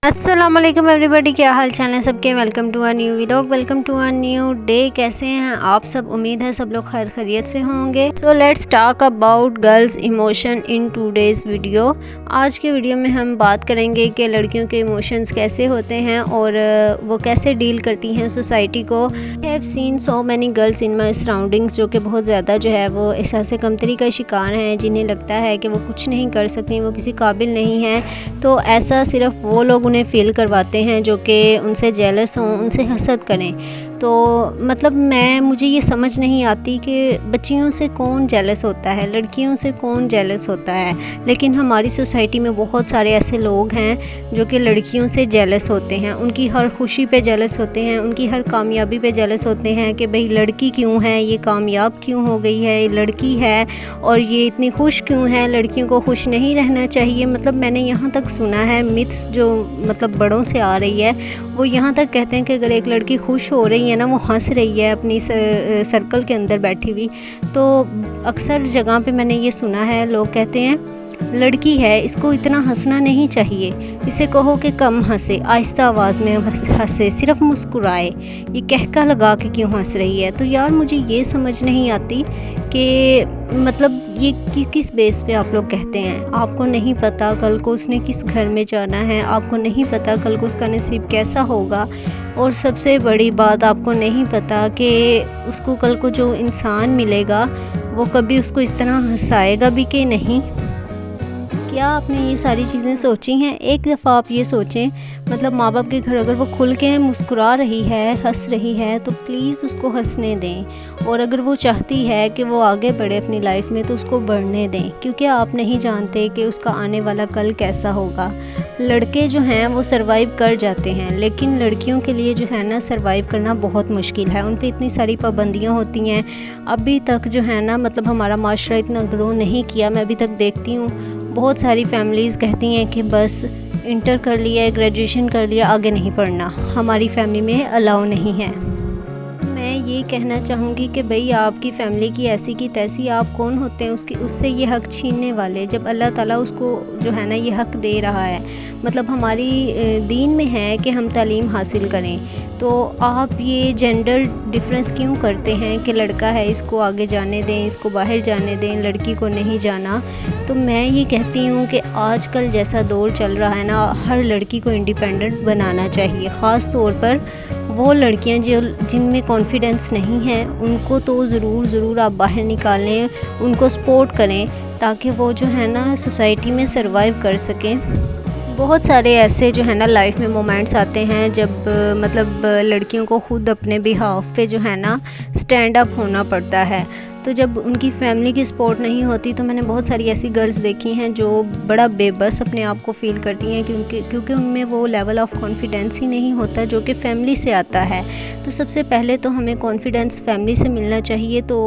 अस्सलाम वालेकुम एवरीबॉडी, क्या हाल चाल है सबके। Welcome to a new vlog, welcome to a new day. कैसे हैं आप सब? उम्मीद है सब लोग खैर खैरियत से होंगे। So let's talk about girls emotion in today's video. आज के वीडियो में हम बात करेंगे कि लड़कियों के इमोशंस कैसे होते हैं और वो कैसे डील करती हैं सोसाइटी को। I have seen so many girls in my surroundings जो कि बहुत ज़्यादा जो है वो एहसास कमतरी का शिकार हैं, जिन्हें लगता है कि वो कुछ नहीं कर सकती, वो किसी काबिल नहीं हैं। तो ऐसा सिर्फ वो लोग उन्हें फ़ील करवाते हैं जो कि उनसे जेलस हों, उनसे हसद करें। तो मतलब मुझे ये समझ नहीं आती कि बच्चियों से कौन जेलस होता है, लड़कियों से कौन जेलस होता है। लेकिन हमारी सोसाइटी में बहुत सारे ऐसे लोग हैं जो कि लड़कियों से जेलस होते हैं, उनकी हर खुशी पे जेलस होते हैं, उनकी हर कामयाबी पे जेलस होते हैं कि भाई लड़की क्यों है, ये कामयाब क्यों हो गई है, ये लड़की है और ये इतनी खुश क्यों है, लड़कियों को खुश नहीं रहना चाहिए। मतलब मैंने यहाँ तक सुना है मिथ्स जो मतलब बड़ों से आ रही है, वो यहाँ तक कहते हैं कि अगर एक लड़की खुश हो रही है ना, वो हंस रही है अपनी सर्कल के अंदर बैठी हुई, तो अक्सर जगह पे मैंने ये सुना है, लोग कहते हैं लड़की है, इसको इतना हंसना नहीं चाहिए, इसे कहो कि कम हंसे, आहिस्ता आवाज़ में हंसे, सिर्फ मुस्कुराए, ये कहका लगा के क्यों हंस रही है। तो यार मुझे ये समझ नहीं आती कि मतलब ये किस बेस पे आप लोग कहते हैं। आपको नहीं पता कल को उसने किस घर में जाना है, आपको नहीं पता कल को उसका नसीब कैसा होगा, और सबसे बड़ी बात आपको नहीं पता कि उसको कल को जो इंसान मिलेगा वो कभी उसको इस तरह हंसाएगा भी कि नहीं। क्या आपने ये सारी चीज़ें सोची हैं? एक दफ़ा आप ये सोचें, मतलब माँ बाप के घर अगर वो खुल के मुस्कुरा रही है, हंस रही है, तो प्लीज़ उसको हंसने दें। और अगर वो चाहती है कि वो आगे बढ़े अपनी लाइफ में, तो उसको बढ़ने दें, क्योंकि आप नहीं जानते कि उसका आने वाला कल कैसा होगा। लड़के जो हैं वो सरवाइव कर जाते हैं, लेकिन लड़कियों के लिए जो है ना, सरवाइव करना बहुत मुश्किल है। उन पे इतनी सारी पाबंदियाँ होती हैं। अभी तक जो है ना, मतलब हमारा माशरा इतना ग्रो नहीं किया। मैं अभी तक देखती हूँ बहुत सारी फैमिलीज़ कहती हैं कि बस इंटर कर लिया, ग्रेजुएशन कर लिया, आगे नहीं पढ़ना। हमारी फैमिली में अलाउ नहीं है। मैं ये कहना चाहूँगी कि भाई आपकी फ़ैमिली की ऐसी की तैसी, आप कौन होते हैं उससे ये हक़ छीनने वाले, जब अल्लाह ताला उसको जो है ना ये हक़ दे रहा है। मतलब हमारी दीन में है कि हम तालीम हासिल करें, तो आप ये जेंडर डिफरेंस क्यों करते हैं कि लड़का है इसको आगे जाने दें, इसको बाहर जाने दें, लड़की को नहीं जाना। तो मैं ये कहती हूँ कि आजकल जैसा दौर चल रहा है ना, हर लड़की को इंडिपेंडेंट बनाना चाहिए। ख़ास तौर पर वो लड़कियां जिनमें कॉन्फिडेंस नहीं है, उनको तो ज़रूर आप बाहर निकालें, उनको सपोर्ट करें, ताकि वो जो है ना सोसाइटी में सरवाइव कर सकें। बहुत सारे ऐसे जो है ना लाइफ में मोमेंट्स आते हैं जब मतलब लड़कियों को ख़ुद अपने बिहाफ पे जो है ना स्टैंड अप होना पड़ता है। तो जब उनकी फैमिली की सपोर्ट नहीं होती, तो मैंने बहुत सारी ऐसी गर्ल्स देखी हैं जो बड़ा बेबस अपने आप को फ़ील करती हैं, क्योंकि उनमें वो लेवल ऑफ कॉन्फिडेंस ही नहीं होता जो कि फ़ैमिली से आता है। तो सबसे पहले तो हमें कॉन्फिडेंस फैमिली से मिलना चाहिए। तो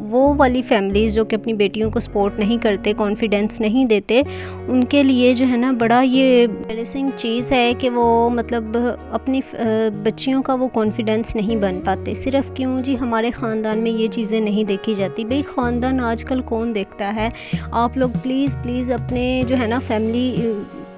वो वाली फैमिलीज़ जो कि अपनी बेटियों को सपोर्ट नहीं करते, कॉन्फिडेंस नहीं देते, उनके लिए जो है ना बड़ा ये एम्बैरेसिंग चीज़ है कि वो मतलब अपनी बच्चियों का वो कॉन्फिडेंस नहीं बन पाते। सिर्फ़ क्यों जी, हमारे ख़ानदान में ये चीज़ें नहीं देखी जाती। भाई ख़ानदान आजकल कौन देखता है? आप लोग प्लीज़ अपने जो है ना फैमिली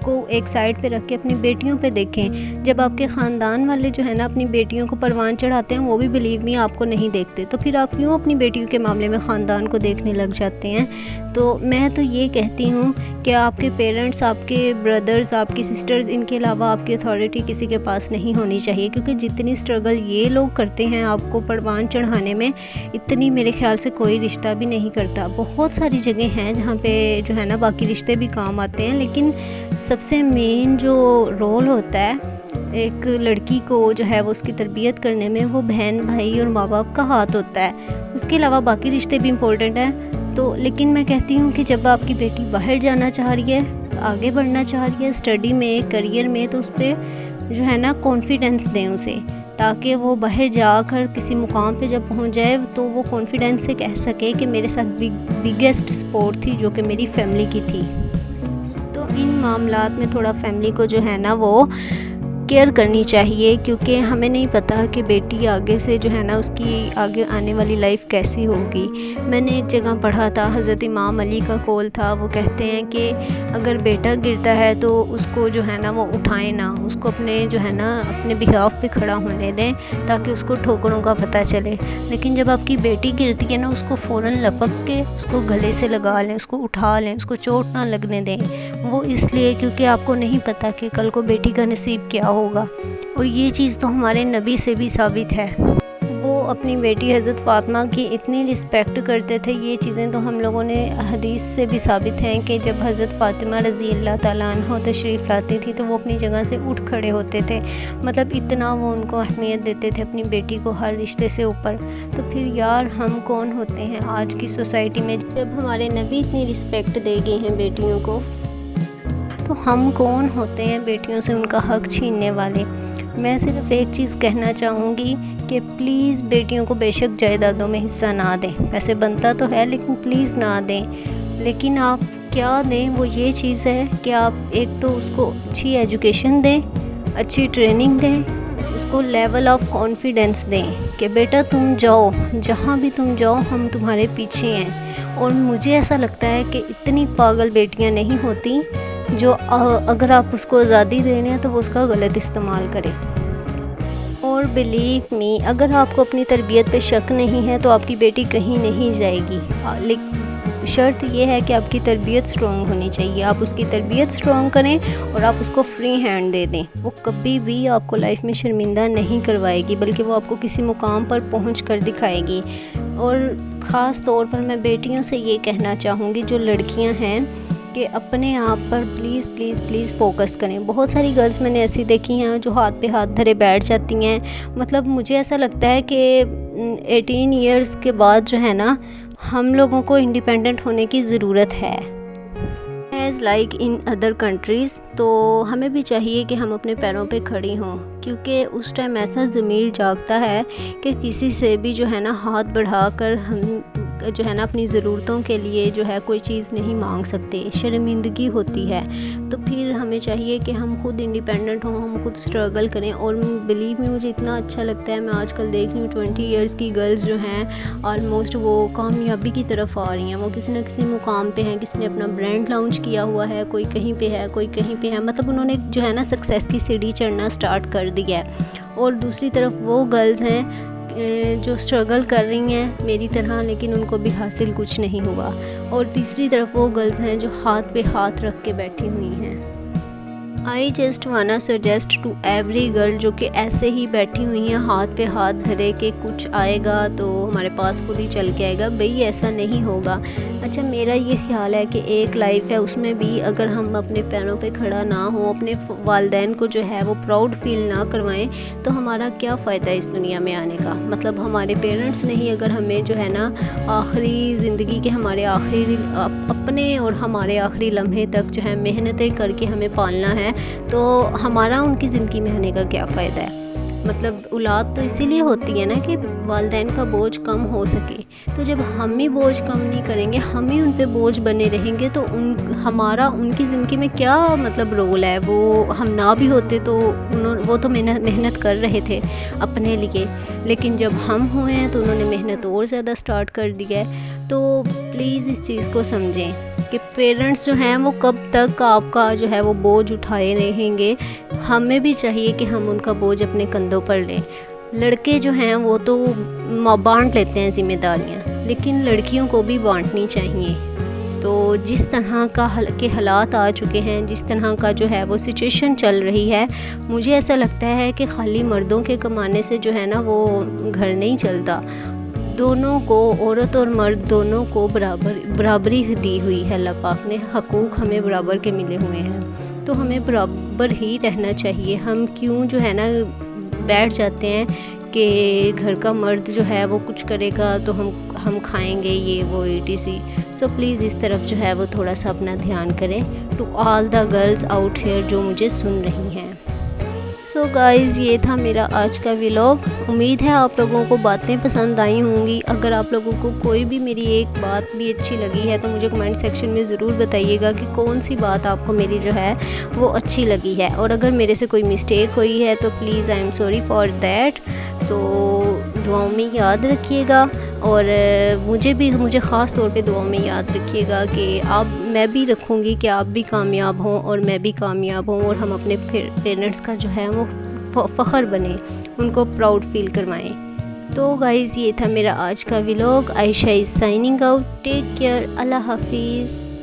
को एक साइड पे रख के अपनी बेटियों पे देखें। जब आपके ख़ानदान वाले जो है ना अपनी बेटियों को परवान चढ़ाते हैं, वो भी बिलीव मी आपको नहीं देखते, तो फिर आप क्यों अपनी बेटियों के मामले में ख़ानदान को देखने लग जाते हैं? तो मैं तो ये कहती हूँ कि आपके पेरेंट्स, आपके ब्रदर्स, आपकी सिस्टर्स, इनके अलावा आपकी अथॉरिटी किसी के पास नहीं होनी चाहिए, क्योंकि जितनी स्ट्रगल ये लोग करते हैं आपको परवान चढ़ाने में, इतनी मेरे ख्याल से कोई रिश्ता भी नहीं करता। बहुत सारी जगह हैं जहाँ पे जो है ना बाकी रिश्ते भी काम आते हैं, लेकिन सबसे मेन जो रोल होता है एक लड़की को जो है वो उसकी तरबियत करने में, वो बहन भाई और माँ बाप का हाथ होता है। उसके अलावा बाकी रिश्ते भी इम्पोर्टेंट हैं। तो लेकिन मैं कहती हूँ कि जब आपकी बेटी बाहर जाना चाह रही है, आगे बढ़ना चाह रही है स्टडी में, करियर में, तो उस पर जो है ना कॉन्फिडेंस दें उसे, ताकि वो बाहर जाकर किसी मुकाम पे जब पहुँच जाए तो वो कॉन्फिडेंस से कह सके कि मेरे साथ बिगेस्ट सपोर्ट थी जो कि मेरी फैमिली की थी। तो इन मामलात में थोड़ा फैमिली को जो है ना वो کیئر کرنی چاہیے، کیونکہ ہمیں نہیں پتہ کہ بیٹی آگے سے جو ہے نا اس کی آگے آنے والی لائف کیسی ہوگی۔ میں نے ایک جگہ پڑھا تھا، حضرت امام علی کا قول تھا، وہ کہتے ہیں کہ اگر بیٹا گرتا ہے تو اس کو جو ہے نا وہ اٹھائیں نہ، اس کو اپنے جو ہے نا اپنے بہاف پہ کھڑا ہونے دیں تاکہ اس کو ٹھوکروں کا پتہ چلے۔ لیکن جب آپ کی بیٹی گرتی ہے نا، اس کو فوراً لپک کے اس کو گلے سے لگا لیں، اس کو اٹھا لیں، اس کو چوٹ نہ لگنے دیں۔ وہ اس لیے کیونکہ آپ کو نہیں پتہ کہ کل کو بیٹی کا نصیب کیا ہوگا، اور یہ چیز تو ہمارے نبی سے بھی ثابت ہے۔ وہ اپنی بیٹی حضرت فاطمہ کی اتنی رسپیکٹ کرتے تھے، یہ چیزیں تو ہم لوگوں نے حدیث سے بھی ثابت ہیں کہ جب حضرت فاطمہ رضی اللہ تعالیٰ عنہ تشریف لاتی تھی تو وہ اپنی جگہ سے اٹھ کھڑے ہوتے تھے، مطلب اتنا وہ ان کو اہمیت دیتے تھے اپنی بیٹی کو ہر رشتے سے اوپر۔ تو پھر یار ہم کون ہوتے ہیں آج کی سوسائٹی میں، جب ہمارے نبی اتنی رسپیکٹ دے گئے ہیں بیٹیوں کو، تو ہم کون ہوتے ہیں بیٹیوں سے ان کا حق چھیننے والے۔ میں صرف ایک چیز کہنا چاہوں گی کہ پلیز بیٹیوں کو بے شک جائیدادوں میں حصہ نہ دیں، ویسے بنتا تو ہے لیکن پلیز نہ دیں۔ لیکن آپ کیا دیں، وہ یہ چیز ہے کہ آپ ایک تو اس کو اچھی ایجوکیشن دیں، اچھی ٹریننگ دیں، اس کو لیول آف کانفیڈنس دیں کہ بیٹا تم جاؤ، جہاں بھی تم جاؤ ہم تمہارے پیچھے ہیں۔ اور مجھے ایسا لگتا ہے کہ اتنی پاگل بیٹیاں نہیں ہوتی جو اگر آپ اس کو آزادی دے رہے ہیں تو وہ اس کا غلط استعمال کرے۔ اور بلیو می، اگر آپ کو اپنی تربیت پہ شک نہیں ہے تو آپ کی بیٹی کہیں نہیں جائے گی، لیکن شرط یہ ہے کہ آپ کی تربیت سٹرونگ ہونی چاہیے۔ آپ اس کی تربیت سٹرونگ کریں اور آپ اس کو فری ہینڈ دے دیں، وہ کبھی بھی آپ کو لائف میں شرمندہ نہیں کروائے گی، بلکہ وہ آپ کو کسی مقام پر پہنچ کر دکھائے گی۔ اور خاص طور پر میں بیٹیوں سے یہ کہنا چاہوں گی جو لڑکیاں ہیں کہ اپنے آپ پر پلیز پلیز پلیز فوکس کریں۔ بہت ساری گرلز میں نے ایسی دیکھی ہیں جو ہاتھ پہ ہاتھ دھرے بیٹھ جاتی ہیں، مطلب مجھے ایسا لگتا ہے کہ 18 ایئرز کے بعد جو ہے نا ہم لوگوں کو انڈیپینڈنٹ ہونے کی ضرورت ہے، as like in other countries. تو ہمیں بھی چاہیے کہ ہم اپنے پیروں پہ کھڑی ہوں، کیونکہ اس ٹائم ایسا ضمیر جاگتا ہے کہ کسی سے بھی جو ہے نا ہاتھ بڑھا کر ہم جو ہے نا اپنی ضرورتوں کے لیے جو ہے کوئی چیز نہیں مانگ سکتے، شرمندگی ہوتی ہے۔ تو پھر ہمیں چاہیے کہ ہم خود انڈیپینڈنٹ ہوں، ہم خود اسٹرگل کریں۔ اور بلیو میں مجھے اتنا اچھا لگتا ہے، میں آج کل دیکھ رہی ہوں 20 ایئرز کی گرلز جو ہیں آلموسٹ وہ کامیابی کی طرف آ رہی ہیں، وہ کسی نہ کسی مقام پہ ہیں، کسی نے اپنا برانڈ لانچ کیا ہوا ہے، کوئی کہیں پہ ہے، کوئی کہیں پہ ہے، مطلب انہوں نے جو ہے نا سکسیس کی سیڑھی چڑھنا سٹارٹ کر دیا ہے۔ اور دوسری طرف وہ گرلز ہیں جو اسٹرگل کر رہی ہیں میری طرح، لیکن ان کو بھی حاصل کچھ نہیں ہوا۔ اور تیسری طرف وہ گرلز ہیں جو ہاتھ پہ ہاتھ رکھ کے بیٹھی ہوئی ہیں۔ I just wanna suggest to every girl جو کہ ایسے ہی بیٹھی ہوئی ہیں ہاتھ پہ ہاتھ دھرے کہ کچھ آئے گا تو ہمارے پاس خود ہی چل کے آئے گا، بھئی ایسا نہیں ہوگا۔ اچھا میرا یہ خیال ہے کہ ایک لائف ہے، اس میں بھی اگر ہم اپنے پیروں پہ کھڑا نہ ہوں، اپنے والدین کو جو ہے وہ پراؤڈ فیل نہ کروائیں، تو ہمارا کیا فائدہ ہے اس دنیا میں آنے کا۔ مطلب ہمارے پیرنٹس نہیں اگر ہمیں جو ہے نا آخری زندگی کے ہمارے آخری اپنے اور ہمارے آخری لمحے تک جو ہے محنتیں کر کے ہمیں پالنا ہے، تو ہمارا ان کی زندگی میں آنے کا کیا فائدہ ہے۔ مطلب اولاد تو اسی لیے ہوتی ہے نا کہ والدین کا بوجھ کم ہو سکے، تو جب ہم ہی بوجھ کم نہیں کریں گے، ہم ہی ان پہ بوجھ بنے رہیں گے، تو ہمارا ان کی زندگی میں کیا مطلب رول ہے۔ وہ ہم نہ بھی ہوتے تو وہ تو محنت کر رہے تھے اپنے لیے، لیکن جب ہم ہوئے ہیں تو انہوں نے محنت اور زیادہ سٹارٹ کر دی ہے۔ تو پلیز اس چیز کو سمجھیں کہ پیرنٹس جو ہیں وہ کب تک آپ کا جو ہے وہ بوجھ اٹھائے رہیں گے۔ ہمیں بھی چاہیے کہ ہم ان کا بوجھ اپنے کندھوں پر لیں۔ لڑکے جو ہیں وہ تو بانٹ لیتے ہیں ذمہ داریاں، لیکن لڑکیوں کو بھی بانٹنی چاہیے۔ تو جس طرح کے حالات آ چکے ہیں، جس طرح کا جو ہے وہ سچویشن چل رہی ہے، مجھے ایسا لگتا ہے کہ خالی مردوں کے کمانے سے جو ہے نا وہ گھر نہیں چلتا۔ دونوں کو، عورت اور مرد دونوں کو برابری دی ہوئی ہے، اللہ پاک نے حقوق ہمیں برابر کے ملے ہوئے ہیں، تو ہمیں برابر ہی رہنا چاہیے۔ ہم کیوں جو ہے نا بیٹھ جاتے ہیں کہ گھر کا مرد جو ہے وہ کچھ کرے گا تو ہم کھائیں گے، یہ وہ ETC۔ سو پلیز اس طرف جو ہے وہ تھوڑا سا اپنا دھیان کریں۔ To all the girls out here جو مجھے سن رہی ہیں۔ सो गाइज़ ये था मेरा आज का व्लॉग। उम्मीद है आप लोगों को बातें पसंद आई होंगी। अगर आप लोगों को कोई भी मेरी एक बात भी अच्छी लगी है तो मुझे कमेंट सेक्शन में ज़रूर बताइएगा कि कौन सी बात आपको मेरी जो है वो अच्छी लगी है। और अगर मेरे से कोई मिस्टेक हुई है तो please I am sorry for that. तो दुआओं में याद रखिएगा और मुझे ख़ास तौर पे दुआओं में याद रखिएगा कि मैं भी रखूँगी कि आप भी कामयाब हों और मैं भी कामयाब हूँ और हम अपने पेरेंट्स का जो है वो फ़ख्र बने, उनको प्राउड फील करवाएं। तो गाइज़ ये था मेरा आज का vlog. Ayesha is signing out. Take care. अल्लाह हाफिज़।